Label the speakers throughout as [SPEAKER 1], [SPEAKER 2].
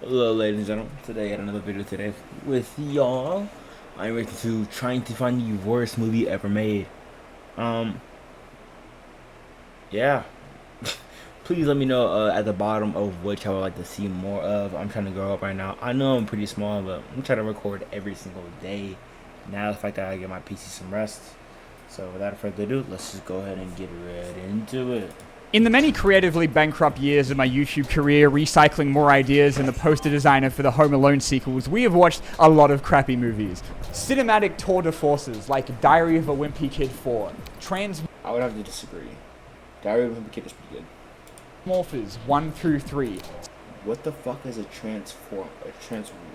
[SPEAKER 1] Hello, ladies and gentlemen. Today, I got another video today with y'all. I'm ready to trying to find the worst movie ever made. Yeah. Please let me know at the bottom of which I would like to see more of. I'm trying to grow up right now. I know I'm pretty small, but I'm trying to record every single day. Now the fact that I get my PC some rest. So without further ado, let's just go ahead and get right into it.
[SPEAKER 2] In the many creatively bankrupt years of my YouTube career, recycling more ideas and the poster designer for the Home Alone sequels, we have watched a lot of crappy movies. Cinematic tour de forces like Diary of a Wimpy Kid 4,
[SPEAKER 1] I would have to disagree. Diary of a Wimpy Kid is pretty good.
[SPEAKER 2] Transmorphers 1 through 3.
[SPEAKER 1] What the fuck is a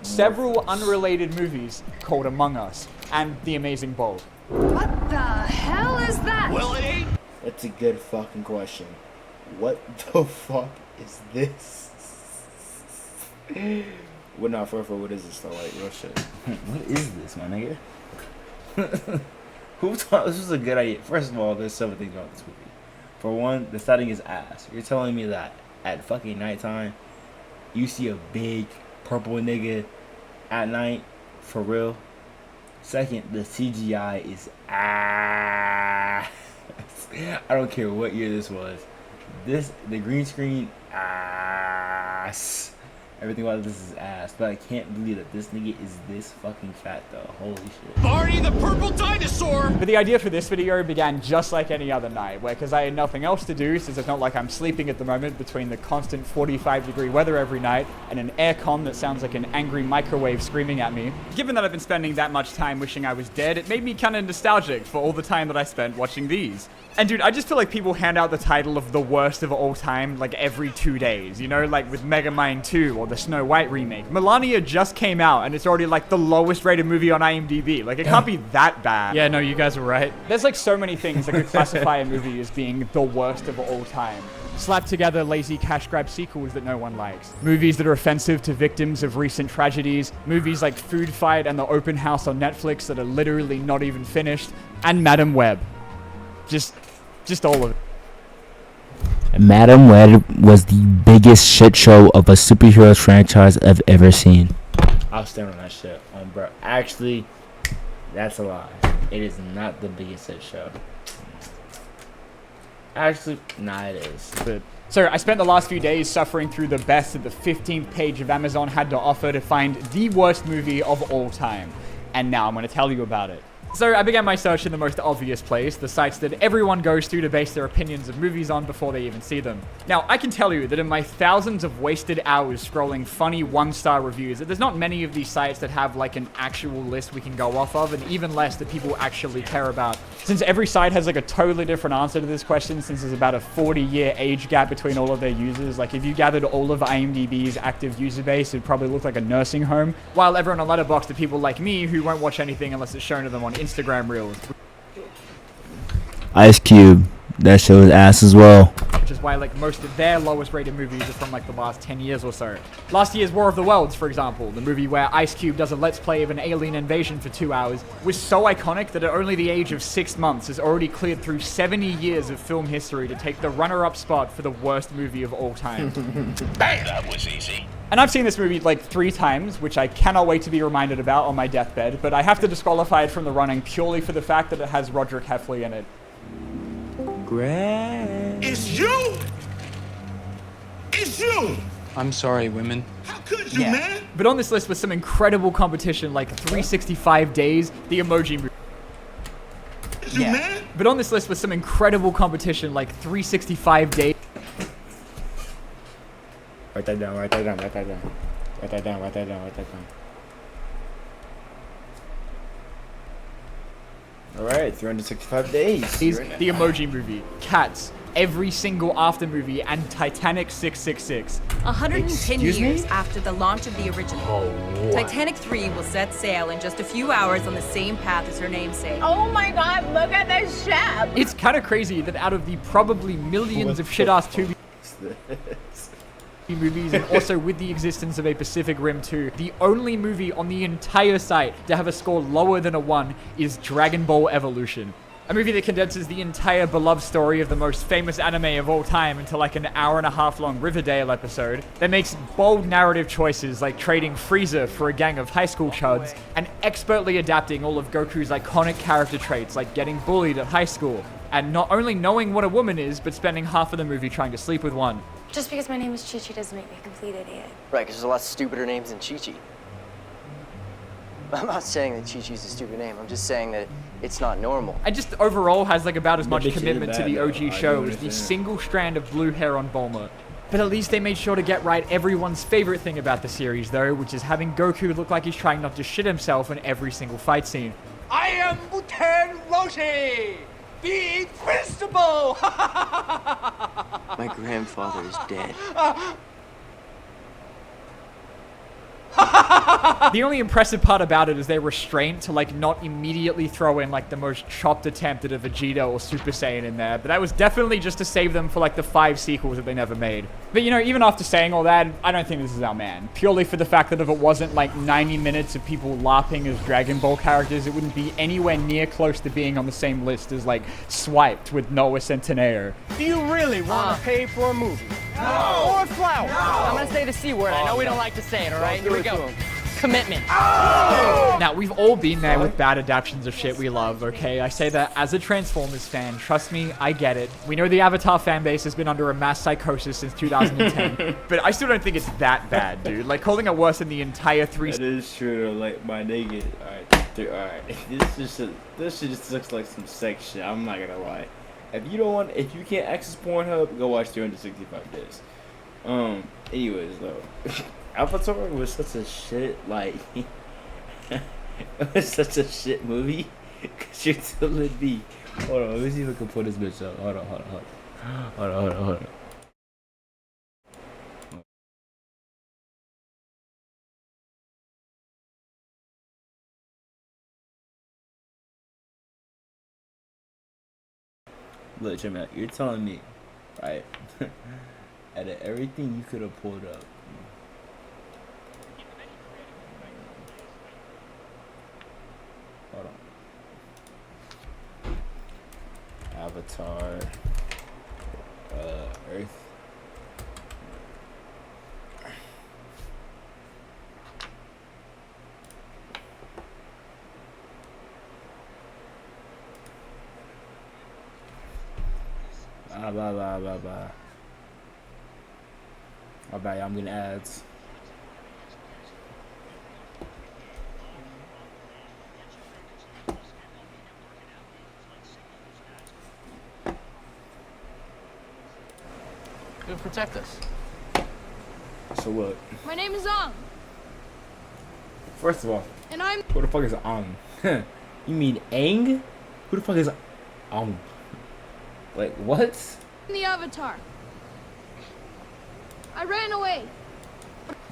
[SPEAKER 2] Several unrelated movies called Among Us and The Amazing Bold.
[SPEAKER 3] What the hell is that?
[SPEAKER 4] Well, it ain't.
[SPEAKER 1] That's a good fucking question. What the fuck is this? Well, not for what is this though? Like, real shit. What is this, my nigga? Who thought this was a good idea? First of all, there's several things about this movie. For one, the setting is ass. You're telling me that at fucking nighttime, you see a big purple nigga at night? For real? Second, the CGI is ass. I don't care what year this was. The green screen, ass. Everything about this is ass. But I can't believe that this nigga is this fucking fat though. Holy shit.
[SPEAKER 4] Barney the purple dinosaur!
[SPEAKER 2] But the idea for this video began just like any other night, where because I had nothing else to do, since it's not like I'm sleeping at the moment between the constant 45-degree weather every night and an aircon that sounds like an angry microwave screaming at me. Given that I've been spending that much time wishing I was dead, it made me kind of nostalgic for all the time that I spent watching these. And dude, I just feel like people hand out the title of the worst of all time like every 2 days, you know, like with Megamind 2 or the Snow White remake. Melania just came out and it's already like the lowest rated movie on IMDb. Like it can't be that bad.
[SPEAKER 5] Yeah, no, you guys were right.
[SPEAKER 2] There's like so many things that could classify a movie as being the worst of all time. Slap together lazy cash grab sequels that no one likes. Movies that are offensive to victims of recent tragedies. Movies like Food Fight and The Open House on Netflix that are literally not even finished. And Madam Web. Just all of it.
[SPEAKER 6] Madam Web was the biggest shit show of a superhero franchise I've ever seen.
[SPEAKER 1] I'll stand on that shit. Bro. Actually, that's a lie. It is not the biggest hit show. Actually, nah, it is.
[SPEAKER 2] But so I spent the last few days suffering through the best that the 15th page of Amazon had to offer to find the worst movie of all time. And now I'm going to tell you about it. So I began my search in the most obvious place, the sites that everyone goes to base their opinions of movies on before they even see them. Now, I can tell you that in my thousands of wasted hours scrolling funny one-star reviews, that there's not many of these sites that have like an actual list we can go off of, and even less that people actually care about. Since every site has like a totally different answer to this question, since there's about a 40-year age gap between all of their users, like if you gathered all of IMDb's active user base, it'd probably look like a nursing home, while everyone on Letterboxd are people like me who won't watch anything unless it's shown to them on Instagram Reels.
[SPEAKER 6] Ice Cube, that show is ass as well.
[SPEAKER 2] Which is why like most of their lowest rated movies are from like the last 10 years or so. Last year's War of the Worlds, for example, the movie where Ice Cube does a let's play of an alien invasion for 2 hours, was so iconic that at only the age of 6 months has already cleared through 70 years of film history to take the runner-up spot for the worst movie of all time.
[SPEAKER 4] Hey, that was easy.
[SPEAKER 2] And I've seen this movie like 3 times, which I cannot wait to be reminded about on my deathbed, but I have to disqualify it from the running purely for the fact that it has Roderick Heffley in it.
[SPEAKER 6] Great.
[SPEAKER 4] It's you! It's you!
[SPEAKER 5] I'm sorry, women.
[SPEAKER 4] How could you, man?
[SPEAKER 2] But on this list was some incredible competition like 365 Days, the Emoji Movie.
[SPEAKER 4] It's you, man?
[SPEAKER 2] But on this list was some incredible competition like 365 Days.
[SPEAKER 1] Write that down, write that down, write that down. Write that down, write that down, write that down. Alright, 365 days.
[SPEAKER 2] The Emoji Movie, Cats, every single after movie, and Titanic 666.
[SPEAKER 3] 110
[SPEAKER 1] Excuse
[SPEAKER 3] years
[SPEAKER 1] me?
[SPEAKER 3] after the launch of the original. Titanic 3 will set sail in just a few hours on the same path as her namesake.
[SPEAKER 7] Oh my god, look at this ship!
[SPEAKER 2] It's kind of crazy that out of the probably millions of shit-ass Tubi movies, and also with the existence of a Pacific Rim 2, the only movie on the entire site to have a score lower than a 1 is Dragon Ball Evolution. A movie that condenses the entire beloved story of the most famous anime of all time into like an hour-and-a-half long Riverdale episode, that makes bold narrative choices like trading Frieza for a gang of high school chuds, and expertly adapting all of Goku's iconic character traits like getting bullied at high school, and not only knowing what a woman is, but spending half of the movie trying to sleep with one.
[SPEAKER 8] Just because my name is Chi-Chi doesn't make me a complete idiot.
[SPEAKER 9] Right, because there's a lot stupider names than Chi-Chi. I'm not saying that Chi-Chi's a stupid name. I'm just saying that it's not normal.
[SPEAKER 2] And just overall has like about as much
[SPEAKER 1] bitch is
[SPEAKER 2] commitment to
[SPEAKER 1] bad,
[SPEAKER 2] the
[SPEAKER 1] though.
[SPEAKER 2] OG
[SPEAKER 1] I
[SPEAKER 2] show
[SPEAKER 1] don't
[SPEAKER 2] as the
[SPEAKER 1] understand.
[SPEAKER 2] single strand of blue hair on Bulma. But at least they made sure to get right everyone's favorite thing about the series though, which is having Goku look like he's trying not to shit himself in every single fight scene.
[SPEAKER 4] I am Muten Roshi, the Invincible!
[SPEAKER 9] My grandfather is dead.
[SPEAKER 2] The only impressive part about it is their restraint to like not immediately throw in like the most chopped attempt at a Vegeta or Super Saiyan in there, but that was definitely just to save them for like the 5 sequels that they never made. But you know, even after saying all that, I don't think this is our man. Purely for the fact that if it wasn't like 90 minutes of people LARPing as Dragon Ball characters, it wouldn't be anywhere near close to being on the same list as like Swiped with Noah Centineo.
[SPEAKER 10] Do you really want to pay for a movie? No! Or a flower? No! I'm gonna say the C word. I know we don't like to say it, all right? Here we go. Commitment.
[SPEAKER 2] Now, we've all been there with bad adaptations of shit we love, okay? I say that as a Transformers fan. Trust me, I get it. We know the Avatar fanbase has been under a mass psychosis since 2010, but I still don't think it's that bad, dude. Like, calling it worse than the entire 3...
[SPEAKER 1] That is true, though. Like, my nigga. Alright. This shit just looks like some sex shit. I'm not gonna lie. If you can't access Pornhub, go watch 365 Days. Anyways, though. Avatar was such a shit, like, it was such a shit movie, because you're telling me, hold on, let me see if I can pull this bitch up, hold on. Look, Jimmy, you're telling me, right, out of everything you could have pulled up, hold on. Avatar. Earth. Blah. Oh, bad, I'm getting ads.
[SPEAKER 10] You'll protect us.
[SPEAKER 1] So what?
[SPEAKER 7] My name is Ang,
[SPEAKER 1] First of all,
[SPEAKER 7] and I'm
[SPEAKER 1] who the fuck is Ang? You mean Aang? Who the fuck is Ang? Like, what?
[SPEAKER 7] the Avatar. I ran away.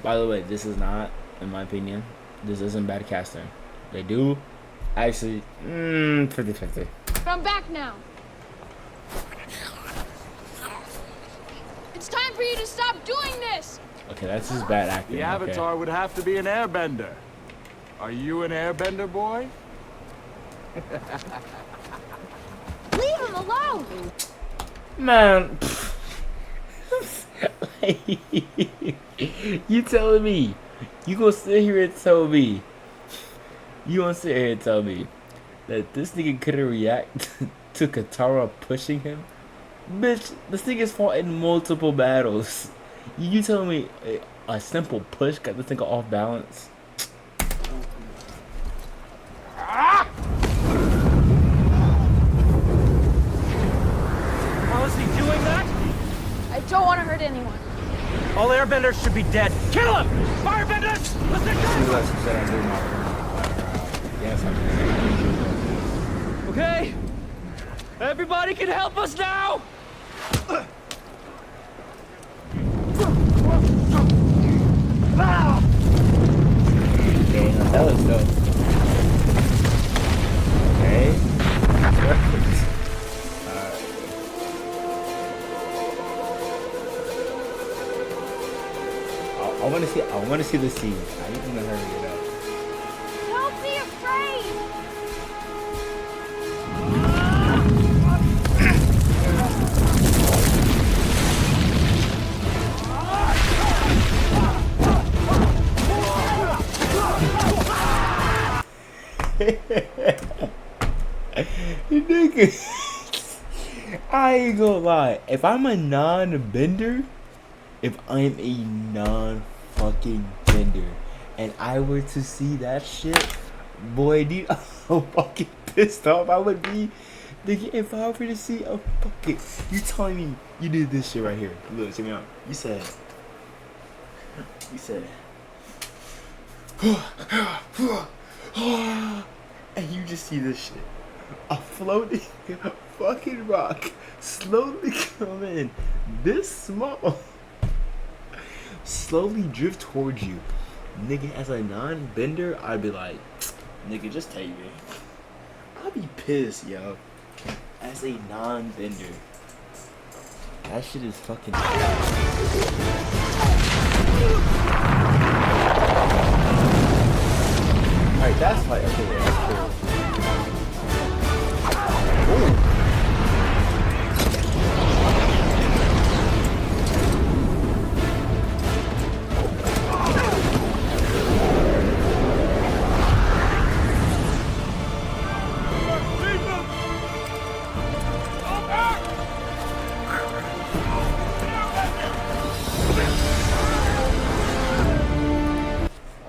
[SPEAKER 1] By the way, this is not, in my opinion, this isn't bad casting. They do actually 50-50.
[SPEAKER 7] But I'm back now. It's time for you to stop doing this.
[SPEAKER 1] Okay, that's just bad acting.
[SPEAKER 11] The Avatar would have to be an airbender. Are you an airbender, boy?
[SPEAKER 7] Leave him alone.
[SPEAKER 1] Man, you telling me? You gonna sit here and tell me? You gonna sit here and tell me that this nigga couldn't react to Katara pushing him? Bitch, this nigga's fought in multiple battles. You telling me a simple push got this nigga off balance?
[SPEAKER 10] How is he doing that?
[SPEAKER 7] I don't want to hurt anyone.
[SPEAKER 10] All airbenders should be dead. Kill him! Firebenders! Okay. Everybody can help us now!
[SPEAKER 1] Okay, now that was dope. Okay. Perfect. I wanna see the scene. I need to hurry it up.
[SPEAKER 7] Don't be afraid.
[SPEAKER 1] Nigga, I ain't gonna lie. If I'm a non-bender, if I'm a non-fucking bender, and I were to see that shit, boy, dude, I'm so fucking pissed off I would be. Nigga, if I were to see a fucking, you telling me you did this shit right here. Look, check me out. You said, and you just see this shit. A floating fucking rock slowly come in this small, slowly drift towards you. Nigga, as a non-bender, I'd be like, nigga, just take me. I'd be pissed, yo. As a non-bender. That shit is fucking... Alright, that's like, okay, yeah, that's cool. Ooh.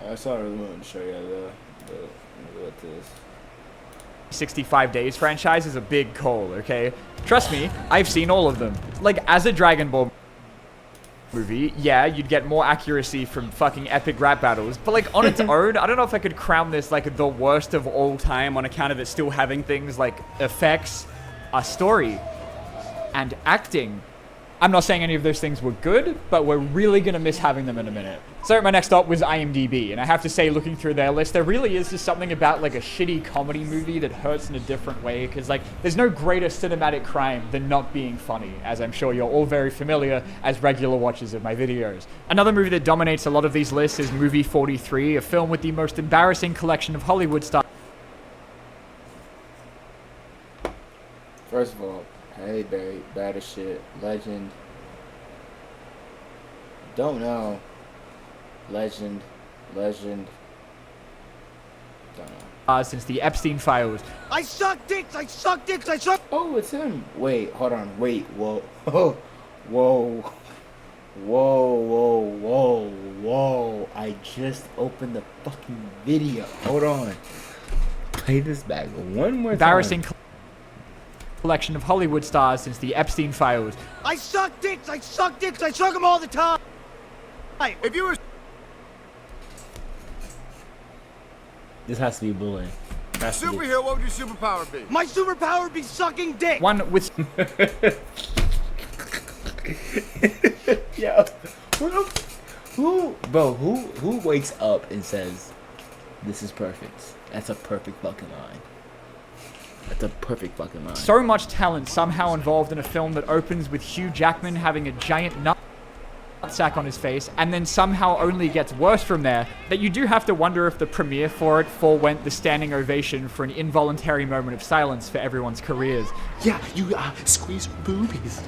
[SPEAKER 1] That's all I really wanted to show you what this
[SPEAKER 2] 65 Days franchise is a big call, okay? Trust me, I've seen all of them. Like, as a Dragon Ball movie, yeah, you'd get more accuracy from fucking epic rap battles, but like on its own, I don't know if I could crown this like the worst of all time on account of it still having things like effects, a story, and acting. I'm not saying any of those things were good, but we're really gonna miss having them in a minute. So my next stop was IMDb, and I have to say, looking through their list, there really is just something about like a shitty comedy movie that hurts in a different way, because like there's no greater cinematic crime than not being funny, as I'm sure you're all very familiar as regular watchers of my videos. Another movie that dominates a lot of these lists is Movie 43, a film with the most embarrassing collection of Hollywood stars.
[SPEAKER 1] First of all, Halle Berry, bad as shit, legend. Don't know. Legend. Don't know.
[SPEAKER 2] Since the Epstein files.
[SPEAKER 4] I suck dicks! I suck dicks! I suck.
[SPEAKER 1] Oh, it's him. Wait, hold on. Wait, whoa. Whoa. Whoa. I just opened the fucking video. Hold on. Play this back one more time.
[SPEAKER 2] Embarrassing collection of Hollywood stars since the Epstein files.
[SPEAKER 4] I suck dicks! I suck dicks! I suck them all the time! If you were...
[SPEAKER 1] This has to be bullying.
[SPEAKER 11] Superhero, what would your superpower be?
[SPEAKER 4] My superpower would be sucking dick!
[SPEAKER 2] One with...
[SPEAKER 1] Yo, who wakes up and says, this is perfect? That's a perfect fucking line. That's a perfect fucking line.
[SPEAKER 2] So much talent somehow involved in a film that opens with Hugh Jackman having a giant nutsack on his face, and then somehow only gets worse from there, that you do have to wonder if the premiere for it forewent the standing ovation for an involuntary moment of silence for everyone's careers.
[SPEAKER 12] Yeah, you squeeze her boobies.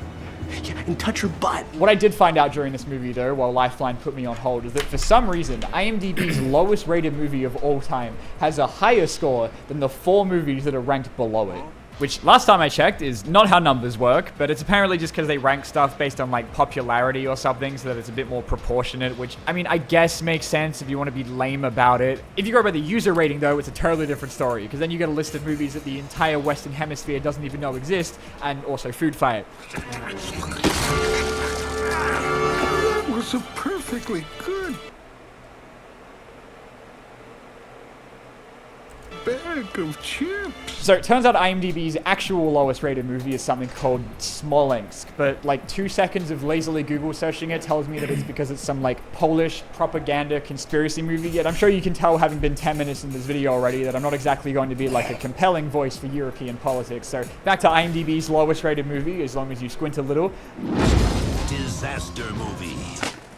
[SPEAKER 12] Yeah, and touch her butt.
[SPEAKER 2] What I did find out during this movie, though, while Lifeline put me on hold, is that for some reason, IMDb's lowest rated movie of all time has a higher score than the 4 movies that are ranked below it. Which, last time I checked, is not how numbers work, but it's apparently just because they rank stuff based on, like, popularity or something, so that it's a bit more proportionate, which, I mean, I guess makes sense if you want to be lame about it. If you go by the user rating, though, it's a totally different story, because then you get a list of movies that the entire Western Hemisphere doesn't even know exist, and also Food Fight.
[SPEAKER 11] That was a perfectly good bag of chips.
[SPEAKER 2] So it turns out IMDb's actual lowest rated movie is something called Smolensk, but like 2 seconds of lazily Google searching it tells me that it's because it's some like Polish propaganda conspiracy movie. Yet I'm sure you can tell, having been 10 minutes in this video already, that I'm not exactly going to be like a compelling voice for European politics. So back to IMDb's lowest rated movie, as long as you squint a little.
[SPEAKER 13] Disaster movie.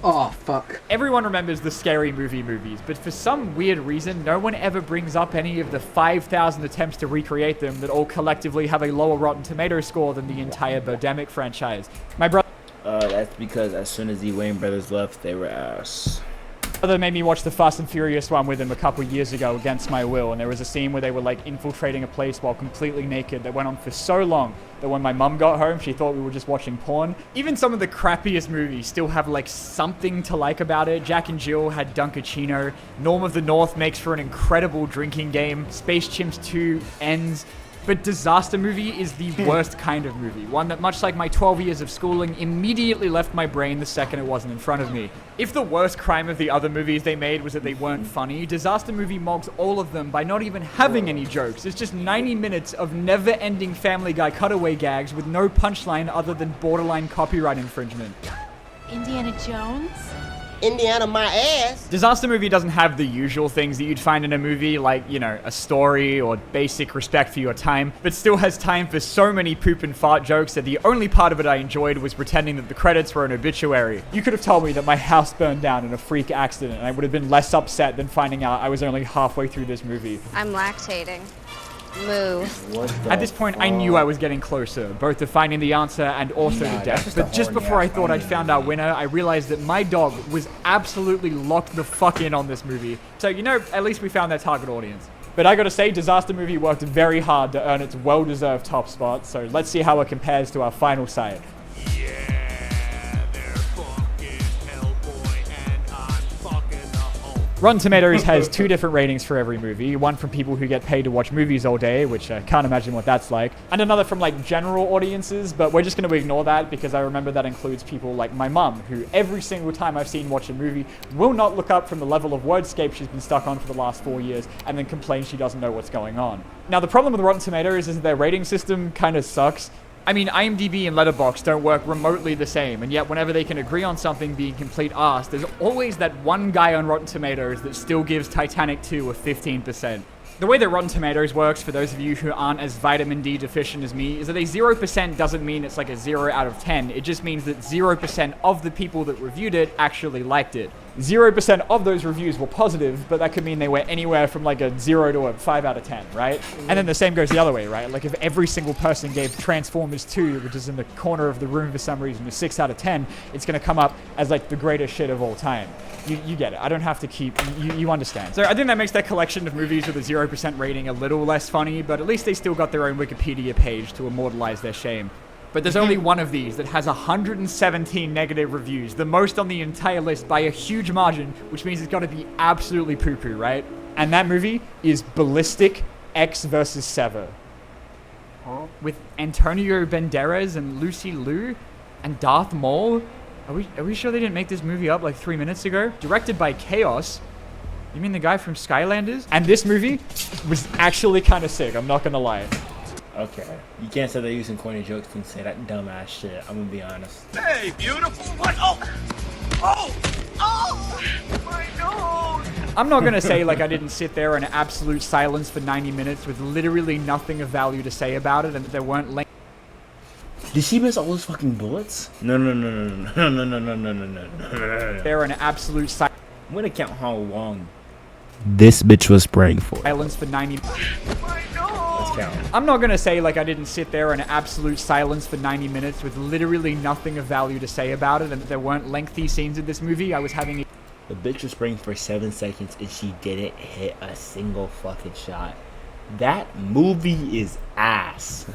[SPEAKER 10] Oh, fuck.
[SPEAKER 2] Everyone remembers the Scary Movie movies, but for some weird reason, no one ever brings up any of the 5,000 attempts to recreate them that all collectively have a lower Rotten Tomatoes score than the entire Birdemic franchise. My brother...
[SPEAKER 1] That's because as soon as the Wayne brothers left, they were ass.
[SPEAKER 2] They made me watch the Fast and Furious one with him a couple years ago against my will, and there was a scene where they were like infiltrating a place while completely naked that went on for so long that when my mum got home, she thought we were just watching porn. Even some of the crappiest movies still have like something to like about it. Jack and Jill had Dunkachino. Norm of the North makes for an incredible drinking game. Space Chimps 2 ends. But Disaster Movie is the worst kind of movie. One that, much like my 12 years of schooling, immediately left my brain the second it wasn't in front of me. If the worst crime of the other movies they made was that they weren't funny, Disaster Movie mogs all of them by not even having any jokes. It's just 90 minutes of never-ending Family Guy cutaway gags with no punchline other than borderline copyright infringement.
[SPEAKER 7] Indiana Jones?
[SPEAKER 14] Indiana my ass.
[SPEAKER 2] Disaster Movie doesn't have the usual things that you'd find in a movie, like, you know, a story or basic respect for your time, but still has time for so many poop and fart jokes that the only part of it I enjoyed was pretending that the credits were an obituary. You could have told me that my house burned down in a freak accident and I would have been less upset than finding out I was only halfway through this movie.
[SPEAKER 15] I'm lactating. Moo.
[SPEAKER 2] At this point, I knew I was getting closer, both to finding the answer and also to death. But just before I thought I'd found our winner, I realized that my dog was absolutely locked the fuck in on this movie. So, you know, at least we found their target audience. But I gotta say, Disaster Movie worked very hard to earn its well-deserved top spot, so let's see how it compares to our final side. Rotten Tomatoes has two different ratings for every movie. One from people who get paid to watch movies all day, which I can't imagine what that's like. And another from like general audiences, but we're just going to ignore that because I remember that includes people like my mum, who every single time I've seen watch a movie will not look up from the level of wordscape she's been stuck on for the last 4 years and then complain she doesn't know what's going on. Now the problem with Rotten Tomatoes is that their rating system kind of sucks. I mean, IMDb and Letterboxd don't work remotely the same, and yet whenever they can agree on something being complete arse, there's always that one guy on Rotten Tomatoes that still gives Titanic 2 a 15%. The way that Rotten Tomatoes works, for those of you who aren't as vitamin D deficient as me, is that a 0% doesn't mean it's like a 0 out of 10. It just means that 0% of the people that reviewed it actually liked it. 0% of those reviews were positive, but that could mean they were anywhere from like a 0 to a 5 out of 10, right? And then the same goes the other way, right? Like if every single person gave Transformers 2, which is in the corner of the room for some reason, a 6 out of 10, it's going to come up as like the greatest shit of all time. You get it. I don't have to keep... You understand. So I think that makes that collection of movies with a 0% rating a little less funny, but at least they still got their own Wikipedia page to immortalize their shame. But there's only one of these that has 117 negative reviews, the most on the entire list by a huge margin, which means it's got to be absolutely poo-poo, right? And that movie is Ballistic X vs. Sever. With Antonio Banderas and Lucy Liu and Darth Maul. Are we sure they didn't make this movie up like 3 minutes ago? Directed by Chaos. You mean the guy from Skylanders? And this movie was actually kind of sick, I'm not gonna lie.
[SPEAKER 1] Okay. You can't say they're using corny jokes and say that dumbass shit. I'm gonna be honest.
[SPEAKER 13] Hey, beautiful. What? Oh, my nose.
[SPEAKER 2] I'm not gonna say like I didn't sit there in absolute silence for 90 minutes with literally nothing of value to say about it and that there weren't length.
[SPEAKER 1] Did she miss all those fucking bullets? No.
[SPEAKER 2] They're an absolute silence.
[SPEAKER 1] I'm gonna count how long
[SPEAKER 6] this bitch was praying for.
[SPEAKER 2] Silence for 90.
[SPEAKER 1] Let's count.
[SPEAKER 2] I'm not gonna say like I didn't sit there in absolute silence for 90 minutes with literally nothing of value to say about it and that there weren't lengthy scenes in this movie. I was having...
[SPEAKER 1] The bitch was spraying for 7 seconds and she didn't hit a single fucking shot. That movie is ass.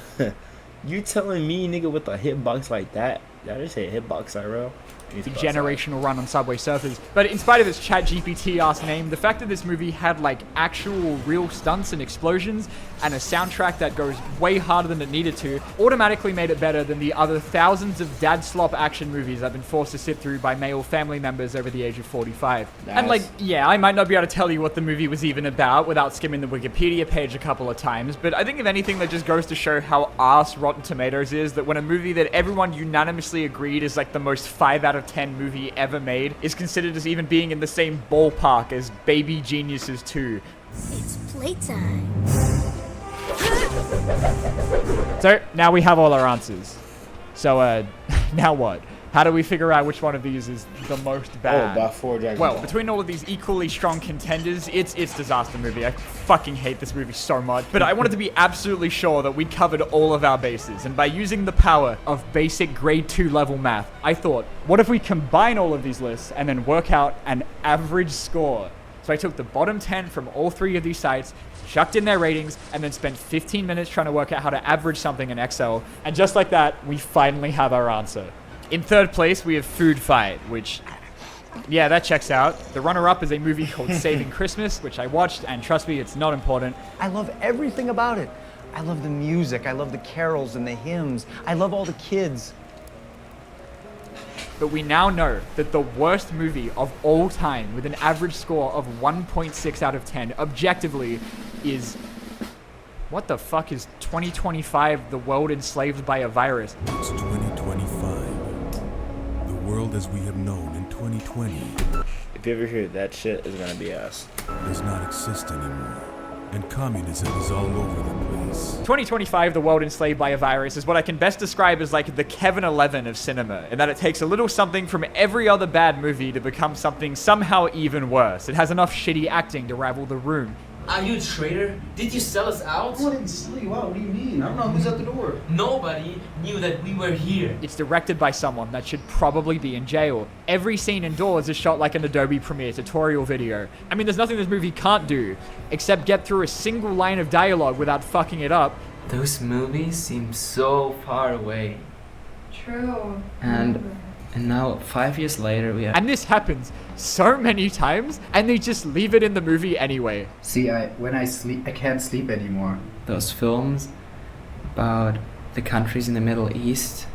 [SPEAKER 1] You telling me, nigga, with a hitbox like that? Did I just say hitbox IRL?
[SPEAKER 2] Generational run on Subway Surfers. But in spite of its ChatGPT-ass name, the fact that this movie had like actual real stunts and explosions and a soundtrack that goes way harder than it needed to automatically made it better than the other thousands of dad slop action movies I've been forced to sit through by male family members over the age of 45. And like, yeah, I might not be able to tell you what the movie was even about without skimming the Wikipedia page a couple of times, but I think if anything that just goes to show how arse Rotten Tomatoes is, that when a movie that everyone unanimously agreed is like the most 5 out of 10 movie ever made is considered as even being in the same ballpark as Baby Geniuses 2.
[SPEAKER 8] It's playtime.
[SPEAKER 2] So now we have all our answers. So now what? How do we figure out which one of these is the most bad?
[SPEAKER 1] Oh, by 4 Dragon
[SPEAKER 2] Well,
[SPEAKER 1] Ball.
[SPEAKER 2] between all of these equally strong contenders, it's disaster movie. I fucking hate this movie so much. But I wanted to be absolutely sure that we covered all of our bases. And by using the power of basic grade 2 level math, I thought, what if we combine all of these lists and then work out an average score? So I took the bottom 10 from all 3 of these sites, chucked in their ratings, and then spent 15 minutes trying to work out how to average something in Excel. And just like that, we finally have our answer. In third place, we have Food Fight, which, yeah, that checks out. The runner-up is a movie called Saving Christmas, which I watched, and trust me, it's not important.
[SPEAKER 16] I love everything about it. I love the music, I love the carols and the hymns. I love all the kids.
[SPEAKER 2] But we now know that the worst movie of all time, with an average score of 1.6 out of 10, objectively, is... What the fuck is 2025, the world enslaved by a virus?
[SPEAKER 17] It's 2025. The world as we have known in 2020.
[SPEAKER 1] If you ever hear that shit, is gonna be us.
[SPEAKER 17] Does not exist anymore. And communism is all over the place.
[SPEAKER 2] 2025, the world enslaved by a virus, is what I can best describe as like the Kevin 11 of cinema, in that it takes a little something from every other bad movie to become something somehow even worse. It has enough shitty acting to rival The Room.
[SPEAKER 18] Are you a traitor? Did you sell us out?
[SPEAKER 19] I didn't sell you out. What do you mean? I don't know who's at the door.
[SPEAKER 18] Nobody knew that we were here.
[SPEAKER 2] It's directed by someone that should probably be in jail. Every scene indoors is shot like an Adobe Premiere tutorial video. I mean, there's nothing this movie can't do, except get through a single line of dialogue without fucking it up.
[SPEAKER 18] Those movies seem so far away.
[SPEAKER 15] True.
[SPEAKER 18] And now, 5 years later, we have...
[SPEAKER 2] And this happens so many times, and they just leave it in the movie anyway.
[SPEAKER 19] See, when I sleep, I can't sleep anymore.
[SPEAKER 18] Those films about the countries in the Middle East.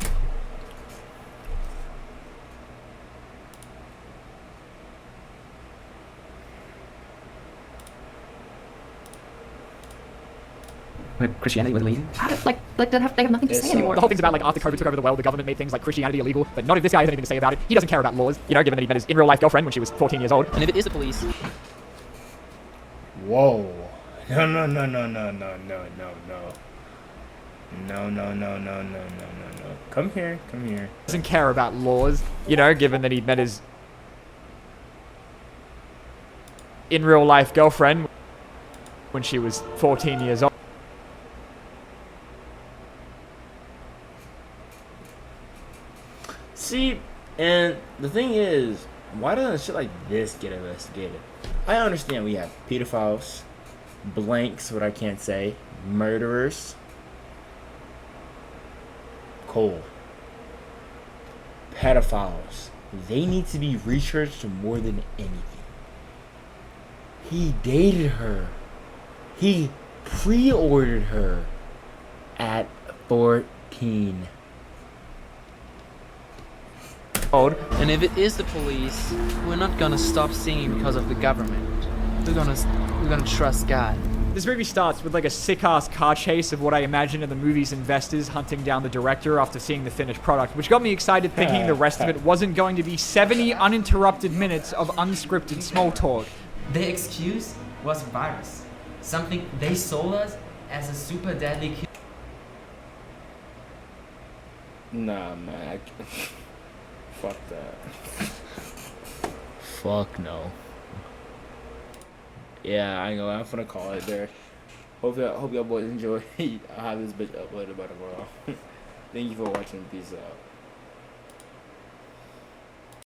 [SPEAKER 18] Where Christianity was leading?
[SPEAKER 15] They have nothing to say anymore.
[SPEAKER 2] The whole thing's about, like, after COVID took over the world, the government made things like Christianity illegal, but none of this guy has anything to say about it. He doesn't care about laws, you know, given that he met his in-real-life girlfriend when she was 14 years old.
[SPEAKER 18] And if it is the police...
[SPEAKER 1] Whoa. No, no, no, no, no, no, no, no, no. No, no, no, no, no, no, no, no. Come here, come here.
[SPEAKER 2] Doesn't care about laws, you know, given that he met his in-real-life girlfriend when she was 14 years old.
[SPEAKER 1] See, and the thing is, why doesn't shit like this get investigated? I understand we have pedophiles, blanks, what I can't say, murderers, cool, pedophiles. They need to be researched more than anything. He dated her. He pre-ordered her at 14.
[SPEAKER 18] And if it is the police, we're not gonna stop singing because of the government. We're gonna trust God.
[SPEAKER 2] This movie starts with like a sick-ass car chase of what I imagine are the movie's investors hunting down the director after seeing the finished product, which got me excited thinking the rest of it wasn't going to be 70 uninterrupted minutes of unscripted small talk.
[SPEAKER 18] The excuse was virus. Something they sold us as a super deadly killer.
[SPEAKER 1] Nah, man. Fuck that. Fuck no. Yeah, I ain't gonna lie, I'm finna call it there. Hope y'all boys enjoy. I'll have this bitch uploaded by tomorrow. Thank you for watching. Peace out.